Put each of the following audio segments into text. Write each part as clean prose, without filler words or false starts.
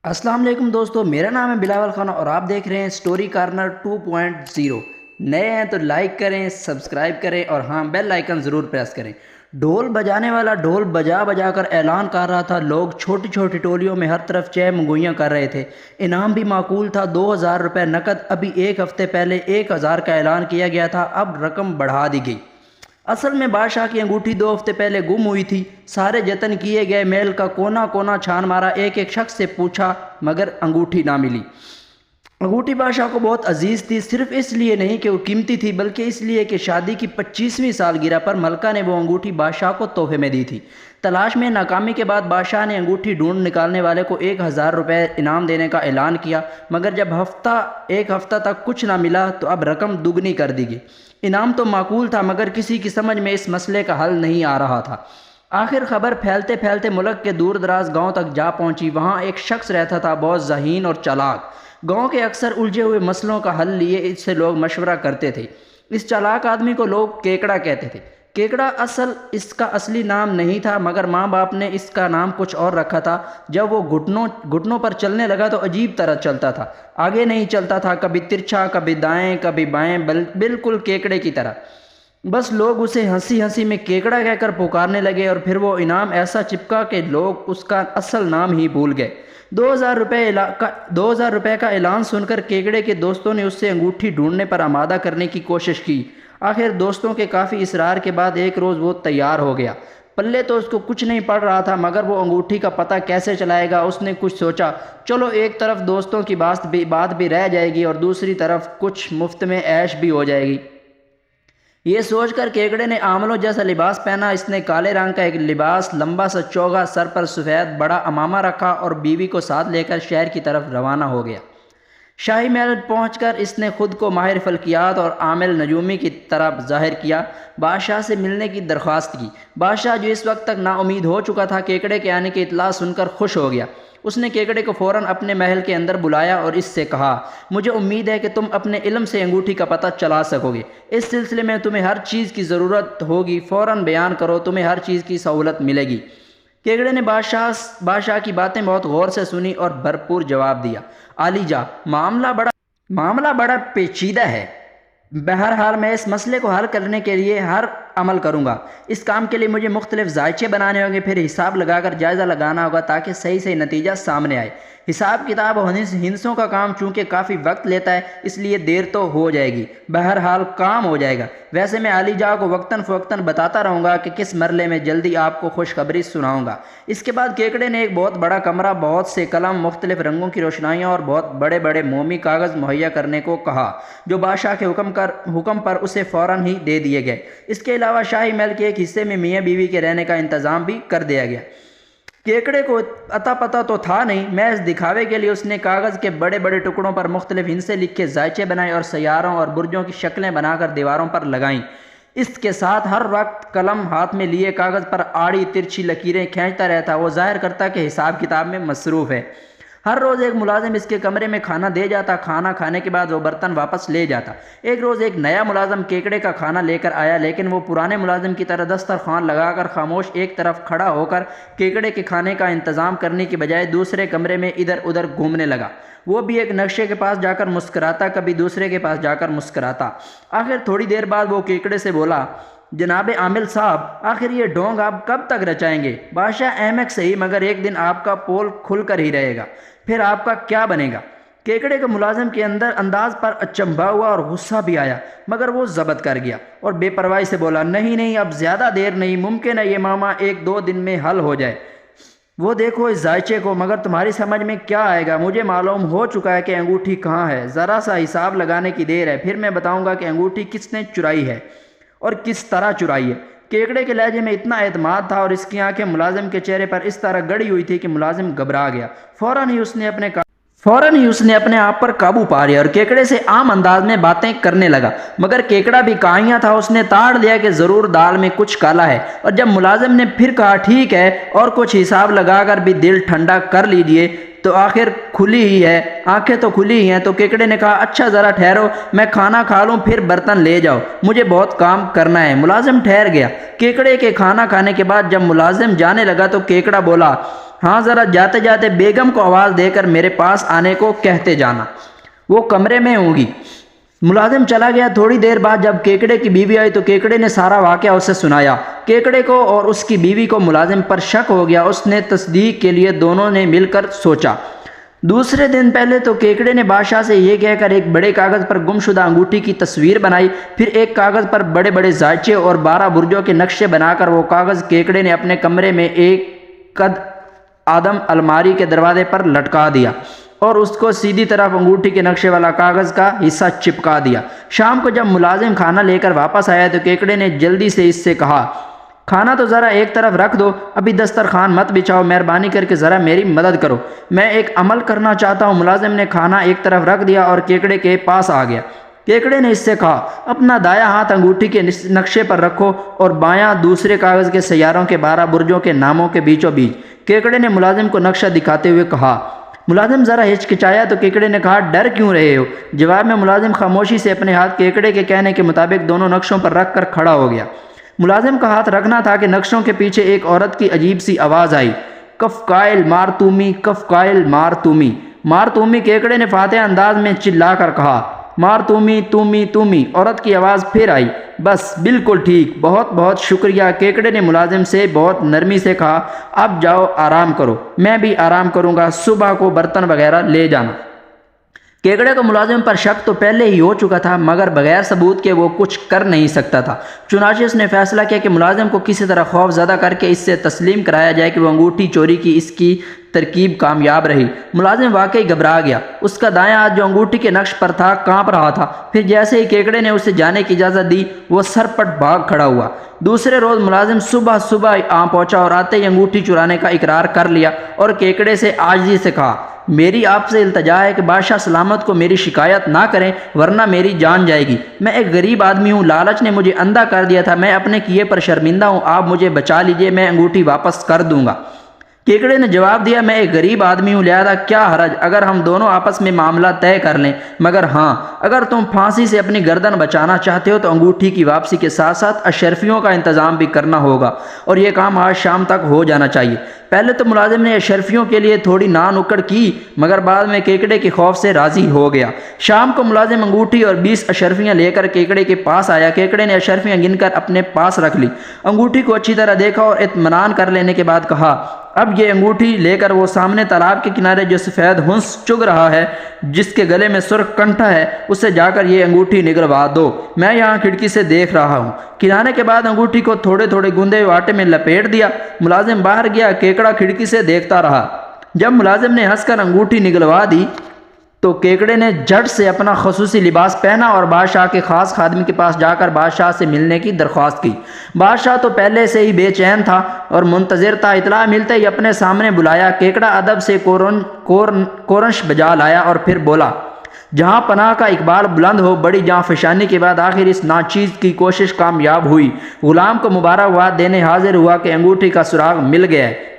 السلام علیکم دوستو، میرا نام ہے بلاول خان اور آپ دیکھ رہے ہیں سٹوری کارنر 2.0۔ نئے ہیں تو لائک کریں، سبسکرائب کریں اور ہاں بیل آئیکن ضرور پریس کریں۔ ڈھول بجانے والا ڈھول بجا بجا کر اعلان کر رہا تھا۔ لوگ چھوٹی چھوٹی ٹولیوں میں ہر طرف چہ منگوئیاں کر رہے تھے۔ انعام بھی معقول تھا، 2000 روپے نقد۔ ابھی ایک ہفتے پہلے 1000 کا اعلان کیا گیا تھا، اب رقم بڑھا دی گئی۔ اصل میں بادشاہ کی انگوٹھی 2 ہفتے پہلے گم ہوئی تھی۔ سارے جتن کیے گئے، محل کا کونا کونا چھان مارا، ایک ایک شخص سے پوچھا، مگر انگوٹھی نہ ملی۔ انگوٹھی بادشاہ کو بہت عزیز تھی، صرف اس لیے نہیں کہ وہ قیمتی تھی بلکہ اس لیے کہ شادی کی 25ویں سالگرہ پر ملکہ نے وہ انگوٹھی بادشاہ کو تحفے میں دی تھی۔ تلاش میں ناکامی کے بعد بادشاہ نے انگوٹھی ڈھونڈ نکالنے والے کو 1000 روپے انعام دینے کا اعلان کیا، مگر جب ایک ہفتہ تک کچھ نہ ملا تو اب رقم دوگنی کر دی گئی۔ انعام تو معقول تھا مگر کسی کی سمجھ میں اس مسئلے کا حل نہیں آ رہا تھا۔ آخر خبر پھیلتے پھیلتے ملک کے دور دراز گاؤں تک جا پہنچی۔ وہاں ایک شخص رہتا تھا، بہت ذہین اور چالاک۔ گاؤں کے اکثر الجھے ہوئے مسئلوں کا حل لیے اس سے لوگ مشورہ کرتے تھے۔ اس چالاک آدمی کو لوگ کیکڑا کہتے تھے۔ کیکڑا اس کا اصلی نام نہیں تھا، مگر ماں باپ نے اس کا نام کچھ اور رکھا تھا۔ جب وہ گھٹنوں پر چلنے لگا تو عجیب طرح چلتا تھا، آگے نہیں چلتا تھا، کبھی ترچھا، کبھی دائیں، کبھی بائیں، بالکل کیکڑے کی طرح۔ بس لوگ اسے ہنسی ہنسی میں کیکڑا کہہ کر پکارنے لگے اور پھر وہ انعام ایسا چپکا کہ لوگ اس کا اصل نام ہی بھول گئے۔ 2000 روپے کا اعلان سن کر کیکڑے کے دوستوں نے اس سے انگوٹھی ڈھونڈنے پر آمادہ کرنے کی کوشش کی۔ آخر دوستوں کے کافی اصرار کے بعد ایک روز وہ تیار ہو گیا۔ پلے تو اس کو کچھ نہیں پڑ رہا تھا، مگر وہ انگوٹھی کا پتہ کیسے چلائے گا؟ اس نے کچھ سوچا، چلو ایک طرف دوستوں کی بات بھی رہ جائے گی اور دوسری طرف کچھ مفت میں عیش بھی ہو جائے گی۔ یہ سوچ کر کیکڑے نے آملوں جیسا لباس پہنا۔ اس نے کالے رنگ کا ایک لباس، لمبا سا چوگا، سر پر سفید بڑا امامہ رکھا اور بیوی کو ساتھ لے کر شہر کی طرف روانہ ہو گیا۔ شاہی محل پہنچ کر اس نے خود کو ماہر فلکیات اور عامل نجومی کی طرح ظاہر کیا۔ بادشاہ سے ملنے کی درخواست کی۔ بادشاہ جو اس وقت تک نا امید ہو چکا تھا، کیکڑے کے آنے کی اطلاع سن کر خوش ہو گیا۔ اس نے کیکڑے کو فوراً اپنے محل کے اندر بلایا اور اس سے کہا، مجھے امید ہے کہ تم اپنے علم سے انگوٹھی کا پتہ چلا سکو گے۔ اس سلسلے میں تمہیں ہر چیز کی ضرورت ہوگی، فوراً بیان کرو، تمہیں ہر چیز کی سہولت ملے گی۔ کیکڑے نے بادشاہ کی باتیں بہت غور سے سنی اور بھرپور جواب دیا۔ عالی جا، معاملہ بڑا پیچیدہ ہے۔ بہرحال میں اس مسئلے کو حل کرنے کے لیے ہر عمل کروں گا۔ اس کام کے لیے مجھے مختلف ذائچے بنانے ہوں گے، پھر حساب لگا کر جائزہ لگانا ہوگا تاکہ صحیح نتیجہ سامنے آئے۔ حساب کتاب اور ہندسوں کا کام چونکہ کافی وقت لیتا ہے، اس لیے دیر تو ہو جائے گی، بہرحال کام ہو جائے گا۔ ویسے میں علی جا کو وقتاً فوقتاً بتاتا رہوں گا کہ کس مرحلے میں جلدی آپ کو خوشخبری سناؤں گا۔ اس کے بعد کیکڑے نے ایک بہت بڑا کمرہ، بہت سے قلم، مختلف رنگوں کی روشنائیاں اور بہت بڑے بڑے مومی کاغذ مہیا کرنے کو کہا، جو بادشاہ کے حکم پر اسے فوراً ہی دے دیے گئے۔ اس کے علاوہ شاہی محل کے ایک حصے میں میاں بیوی کے رہنے کا انتظام بھی کر دیا گیا۔ کیکڑے کو عطا پتہ تو تھا نہیں، محض دکھاوے کے لیے اس نے کاغذ کے بڑے بڑے ٹکڑوں پر مختلف ہندسے لکھ کے ذائچے بنائے اور سیاروں اور برجوں کی شکلیں بنا کر دیواروں پر لگائیں۔ اس کے ساتھ ہر وقت قلم ہاتھ میں لیے کاغذ پر آڑی ترچھی لکیریں کھینچتا رہتا، وہ ظاہر کرتا کہ حساب کتاب میں مصروف ہے۔ ہر روز ایک ملازم اس کے کمرے میں کھانا دے جاتا، کھانا کھانے کے بعد وہ برتن واپس لے جاتا۔ ایک روز ایک نیا ملازم کیکڑے کا کھانا لے کر آیا، لیکن وہ پرانے ملازم کی طرح دسترخوان لگا کر خاموش ایک طرف کھڑا ہو کر کیکڑے کے کھانے کا انتظام کرنے کی بجائے دوسرے کمرے میں ادھر ادھر گھومنے لگا۔ وہ بھی ایک نقشے کے پاس جا کر مسکراتا، کبھی دوسرے کے پاس جا کر مسکراتا۔ آخر تھوڑی دیر بعد وہ کیکڑے سے بولا، جناب عامل صاحب، آخر یہ ڈھونگ آپ کب تک رچائیں گے؟ بادشاہ احمق صحیح، مگر ایک دن آپ کا پول کھل کر ہی رہے گا، پھر آپ کا کیا بنے گا؟ کیکڑے کے ملازم کے انداز پر اچنبھا ہوا اور غصہ بھی آیا، مگر وہ ضبط کر گیا اور بے پرواہی سے بولا، نہیں، اب زیادہ دیر نہیں، ممکن ہے یہ معاملہ 1-2 دن میں حل ہو جائے۔ وہ دیکھو اس ذائچے کو، مگر تمہاری سمجھ میں کیا آئے گا؟ مجھے معلوم ہو چکا ہے کہ انگوٹھی کہاں ہے، ذرا سا حساب لگانے کی دیر ہے، پھر میں بتاؤں گا کہ انگوٹھی کس نے چرائی ہے اور کس طرح چرائی ہے۔ کیکڑے کے لہجے میں اتنا اعتماد تھا اور اس کی آنکھیں ملازم کے چہرے پر اس طرح گڑی ہوئی تھی کہ ملازم گھبرا گیا۔ فوراً ہی اس نے اپنے آپ پر قابو پا لیا اور کیکڑے سے عام انداز میں باتیں کرنے لگا، مگر کیکڑا بھی کاہیا تھا۔ اس نے تاڑ دیا کہ ضرور دال میں کچھ کالا ہے، اور جب ملازم نے پھر کہا ٹھیک ہے اور کچھ حساب لگا کر بھی دل ٹھنڈا کر لیجئے، تو آخر کھلی ہی ہے، آنکھیں تو کھلی ہی ہیں۔ تو کیکڑے نے کہا اچھا ذرا ٹھہرو، میں کھانا کھا لوں پھر برتن لے جاؤ، مجھے بہت کام کرنا ہے۔ ملازم ٹھہر گیا۔ کیکڑے کے کھانا کھانے کے بعد جب ملازم جانے لگا تو کیکڑا بولا ہاں ذرا جاتے جاتے بیگم کو آواز دے کر میرے پاس آنے کو کہتے جانا، وہ کمرے میں ہوں گی۔ ملازم چلا گیا۔ تھوڑی دیر بعد جب کیکڑے کی بیوی آئی تو کیکڑے نے سارا واقعہ اسے سنایا۔ کیکڑے کو اور اس کی بیوی کو ملازم پر شک ہو گیا۔ اس نے تصدیق کے لیے دونوں نے مل کر سوچا۔ دوسرے دن پہلے تو کیکڑے نے بادشاہ سے یہ کہہ کر ایک بڑے کاغذ پر گمشدہ انگوٹھی کی تصویر بنائی، پھر ایک کاغذ پر بڑے بڑے زائچے اور 12 برجوں کے نقشے بنا کر وہ کاغذ کیکڑے نے اپنے کمرے میں ایک قد آدم الماری کے دروازے پر لٹکا دیا اور اس کو سیدھی طرف انگوٹھی کے نقشے والا کاغذ کا حصہ چپکا دیا۔ شام کو جب ملازم کھانا لے کر واپس آیا تو کیکڑے نے جلدی سے اس سے کہا کھانا تو ذرا ایک طرف رکھ دو، ابھی دسترخوان مت بچھاؤ، مہربانی کر کے ذرا میری مدد کرو، میں ایک عمل کرنا چاہتا ہوں۔ ملازم نے کھانا ایک طرف رکھ دیا اور کیکڑے کے پاس آ گیا۔ کیکڑے نے اس سے کہا اپنا دایاں ہاتھ انگوٹھی کے نقشے پر رکھو اور بایاں دوسرے کاغذ کے سیاروں کے 12 برجوں کے ناموں کے بیچوں بیچ۔ کیکڑے نے ملازم کو نقشہ دکھاتے ہوئے کہا۔ ملازم ذرا ہچکچایا تو کیکڑے نے کہا ڈر کیوں رہے ہو؟ جواب میں ملازم خاموشی سے اپنے ہاتھ کیکڑے کے کہنے کے مطابق دونوں نقشوں پر رکھ کر کھڑا ہو گیا۔ ملازم کا ہاتھ رکھنا تھا کہ نقشوں کے پیچھے ایک عورت کی عجیب سی آواز آئی، کف قائل مار تومی، کف قائل مار تومی، مار تومی۔ کیکڑے نے فاتح انداز میں چلا کر کہا مار تومی تومی تومی۔ عورت کی آواز پھر آئی، بس بالکل ٹھیک، بہت بہت شکریہ۔ کیکڑے نے ملازم سے بہت نرمی سے کہا اب جاؤ آرام کرو، میں بھی آرام کروں گا، صبح کو برتن وغیرہ لے جانا۔ کیکڑے کو ملازم پر شک تو پہلے ہی ہو چکا تھا مگر بغیر ثبوت کے وہ کچھ کر نہیں سکتا تھا۔ چنانچہ اس نے فیصلہ کیا کہ ملازم کو کسی طرح خوف زدہ کر کے اس سے تسلیم کرایا جائے کہ وہ انگوٹھی چوری کی اس کی ترکیب کامیاب رہی۔ ملازم واقعی گھبرا گیا، اس کا دایاں ہاتھ جو انگوٹھی کے نقش پر تھا کانپ رہا تھا۔ پھر جیسے ہی کیکڑے نے اسے جانے کی اجازت دی وہ سرپٹ بھاگ کھڑا ہوا۔ دوسرے روز ملازم صبح آ پہنچا اور آتے ہی انگوٹھی چرانے کا اقرار کر لیا اور کیکڑے سے عاجزی سے کہا میری آپ سے التجا ہے کہ بادشاہ سلامت کو میری شکایت نہ کریں ورنہ میری جان جائے گی۔ میں ایک غریب آدمی ہوں، لالچ نے مجھے اندھا کر دیا تھا، میں اپنے کیے پر شرمندہ ہوں، آپ مجھے بچا لیجئے، میں انگوٹھی واپس کر دوں گا۔ کیکڑے نے جواب دیا میں ایک غریب آدمی ہوں، لہذا کیا حرج اگر ہم دونوں آپس میں معاملہ طے کر لیں، مگر ہاں اگر تم پھانسی سے اپنی گردن بچانا چاہتے ہو تو انگوٹھی کی واپسی کے ساتھ ساتھ اشرفیوں کا انتظام بھی کرنا ہوگا اور یہ کام آج شام تک ہو جانا چاہیے۔ پہلے تو ملازم نے اشرفیوں کے لیے تھوڑی نان اکڑ کی مگر بعد میں کیکڑے کے خوف سے راضی ہو گیا۔ شام کو ملازم انگوٹھی اور 20 اشرفیاں لے کر کیکڑے کے پاس آیا۔ کیکڑے نے اشرفیاں گن کر اپنے پاس رکھ لی، انگوٹھی کو اچھی طرح دیکھا اور اطمینان کر لینے کے بعد کہا اب یہ انگوٹھی لے کر وہ سامنے تالاب کے کنارے جو سفید ہنس چگ رہا ہے جس کے گلے میں سرخ کنٹھا ہے اسے جا کر یہ انگوٹھی نگلوا دو، میں یہاں کھڑکی سے دیکھ رہا ہوں۔ کھلانے کے بعد انگوٹھی کو تھوڑے تھوڑے گوندے ہوئے آٹے میں لپیٹ دیا۔ ملازم باہر گیا، کیکڑا کھڑکی سے دیکھتا رہا۔ جب ملازم نے ہنس کر انگوٹھی نگلوا دی تو کیکڑے نے جھٹ سے اپنا خصوصی لباس پہنا اور بادشاہ کے خاص خادم کے پاس جا کر بادشاہ سے ملنے کی درخواست کی۔ بادشاہ تو پہلے سے ہی بے چین تھا اور منتظر تھا، اطلاع ملتے ہی اپنے سامنے بلایا۔ کیکڑا ادب سے کورنش بجا لایا اور پھر بولا جہاں پناہ کا اقبال بلند ہو، بڑی جاں فشانی کے بعد آخر اس ناچیز کی کوشش کامیاب ہوئی۔ غلام کو مبارکباد دینے حاضر ہوا کہ انگوٹھی کا سراغ مل گیا ہے۔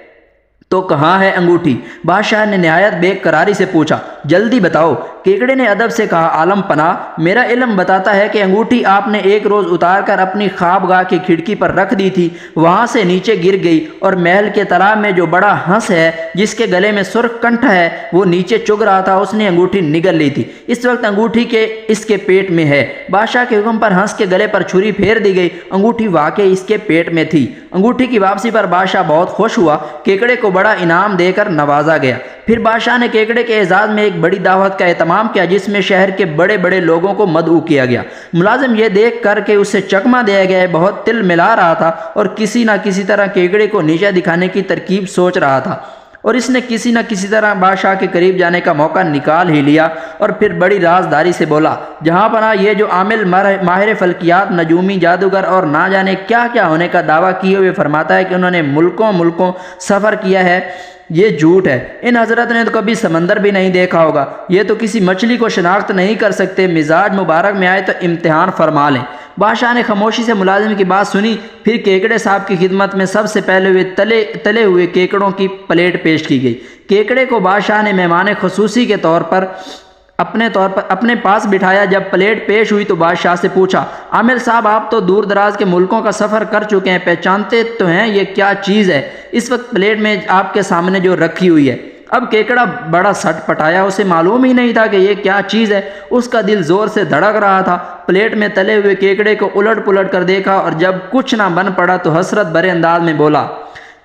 تو کہاں ہے انگوٹھی؟ بادشاہ نے نہایت بے قراری سے پوچھا، جلدی بتاؤ۔ کیکڑے نے ادب سے کہا عالم پناہ، میرا علم بتاتا ہے کہ انگوٹھی آپ نے ایک روز اتار کر اپنی خوابگاہ کی کھڑکی پر رکھ دی تھی، وہاں سے نیچے گر گئی اور محل کے تالاب میں جو بڑا ہنس ہے جس کے گلے میں سرخ کنٹھا ہے وہ نیچے چگ رہا تھا، اس نے انگوٹھی نگل لی تھی، اس وقت انگوٹھی اس کے پیٹ میں ہے۔ بادشاہ کے حکم پر ہنس کے گلے پر چھری پھیر دی گئی، انگوٹھی واقعی اس کے پیٹ میں تھی۔ انگوٹھی کی واپسی پر بادشاہ بہت خوش ہوا، کیکڑے کو بڑا انعام دے کر نوازا گیا۔ پھر بادشاہ نے کیکڑے کے اعزاز میں ایک بڑی دعوت کا اہتمام کیا جس میں شہر کے بڑے بڑے لوگوں کو مدعو کیا گیا۔ ملازم یہ دیکھ کر کہ اسے چکمہ دیا گیا ہے بہت تل ملا رہا تھا اور کسی نہ کسی طرح کیکڑے کو نیچے دکھانے کی ترکیب سوچ رہا تھا، اور اس نے کسی نہ کسی طرح بادشاہ کے قریب جانے کا موقع نکال ہی لیا اور پھر بڑی رازداری سے بولا جہاں پناہ یہ جو عامل ماہر فلکیات، نجومی، جادوگر اور نہ جانے کیا کیا ہونے کا دعویٰ کیے ہوئے فرماتا ہے کہ انہوں نے ملکوں سفر کیا ہے، یہ جھوٹ ہے۔ ان حضرت نے تو کبھی سمندر بھی نہیں دیکھا ہوگا، یہ تو کسی مچھلی کو شناخت نہیں کر سکتے، مزاج مبارک میں آئے تو امتحان فرما لیں۔ بادشاہ نے خاموشی سے ملازم کی بات سنی، پھر کیکڑے صاحب کی خدمت میں سب سے پہلے تلے ہوئے کیکڑوں کی پلیٹ پیش کی گئی۔ کیکڑے کو بادشاہ نے مہمان خصوصی کے طور پر اپنے پاس بٹھایا۔ جب پلیٹ پیش ہوئی تو بادشاہ سے پوچھا، عامل صاحب آپ تو دور دراز کے ملکوں کا سفر کر چکے ہیں، پہچانتے تو ہیں یہ کیا چیز ہے اس وقت پلیٹ میں آپ کے سامنے جو رکھی ہوئی ہے؟ اب کیکڑا بڑا سٹ پٹایا، اسے معلوم ہی نہیں تھا کہ یہ کیا چیز ہے۔ اس کا دل زور سے دھڑک رہا تھا۔ پلیٹ میں تلے ہوئے کیکڑے کو الٹ پلٹ کر دیکھا اور جب کچھ نہ بن پڑا تو حسرت بھرے انداز میں بولا،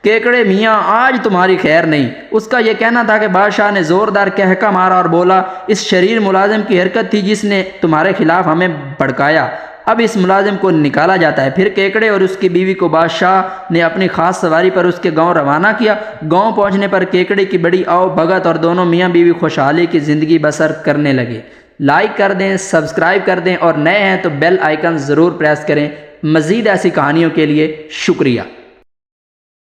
کیکڑے میاں آج تمہاری خیر نہیں۔ اس کا یہ کہنا تھا کہ بادشاہ نے زوردار کہکا مارا اور بولا، اس شریر ملازم کی حرکت تھی جس نے تمہارے خلاف ہمیں بھڑکایا، اب اس ملازم کو نکالا جاتا ہے۔ پھر کیکڑے اور اس کی بیوی کو بادشاہ نے اپنی خاص سواری پر اس کے گاؤں روانہ کیا۔ گاؤں پہنچنے پر کیکڑے کی بڑی آؤ بھگت اور دونوں میاں بیوی خوشحالی کی زندگی بسر کرنے لگے۔ لائک کر دیں، سبسکرائب کر دیں اور نئے ہیں تو بیل آئیکن ضرور پریس کریں۔ مزید ایسی کہانیوں کے لیے شکریہ۔